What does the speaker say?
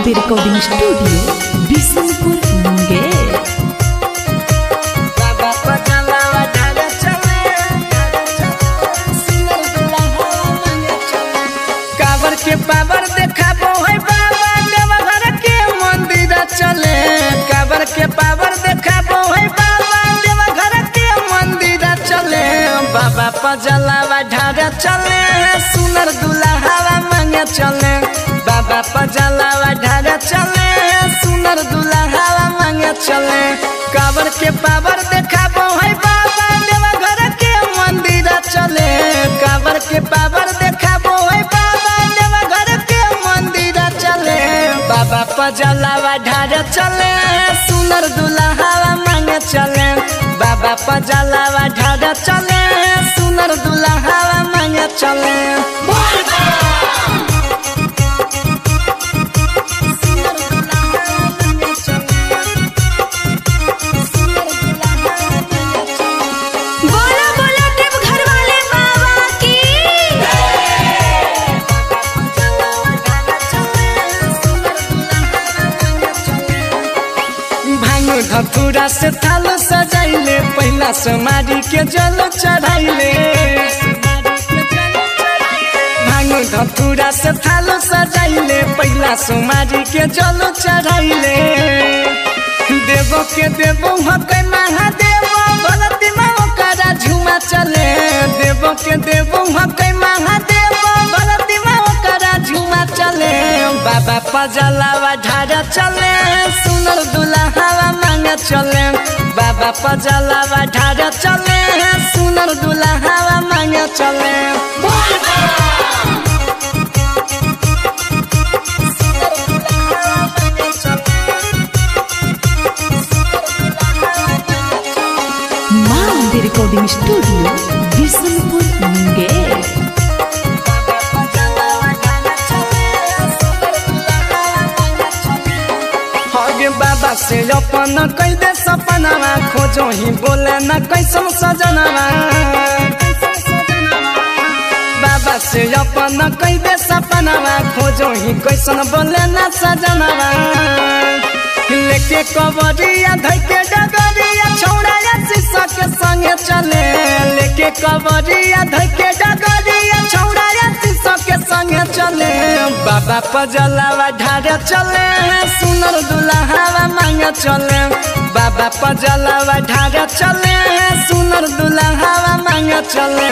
Recording studio Bishanpur Munger. काबर के power देखाबो है बाबा देवघर के मंदिर चले। काबर के पावर देखाबो है बाबा देवघर के मंदिर चले। बाबा पजलावा ढारा चले सुनर दुल्हा मांगे चले। बाबा पजलावा ढारा चले सुनर दुल्हा मांगे चले। काबर के पावर देखाबो है बाबा देवघर के मंदिर चले। काबर के पावर देखाबो है बाबा देवघर के मंदिर चले। बाबा पजलावा ढारा चले सुनर दुल्हा मांगे चले। बाबा पजलावा ढारा चले सुनर दुल्हा मांगे चले। धतूरा से थाल सजाइले पहला समारी के जल चढ़ाइले। भांग धतूरा से थाल सजाइले पहला समारी के जल चढ़ाइले। देवो के देवो हकै महादेव भगती माओ करा झुमा चले। देवो के देवो हकै महादेव भगती माओ करा झुमा चले। बाबा पजलावा ढारा चले सुनर दुल्हा मांगे चले। बाबा पजलावा ढारा चले सुनर दुल्हा मांगे चले। माँ रिकॉर्डिंग स्टूडियो बिशनपुर मुंगेर। बाबा से अपन कई दे सपनावा खोजो ही बोले न कैसन सजनावा। बाबा से अपन कई दे सपनावा खोजो ही कैसन बोले न सजनावा। लेके कबरिया धके डगरिया छौड़ाया शीशा के संगे चले। लेके कबरिया धके डगरिया छौड़ाया शीशा के संगे चले। बाबा पजलावा ढारा चले सुनर दुल्हा मांगे चले। बाबा पजलावा ढारा चले सुनर दुल्हा मांगे चले।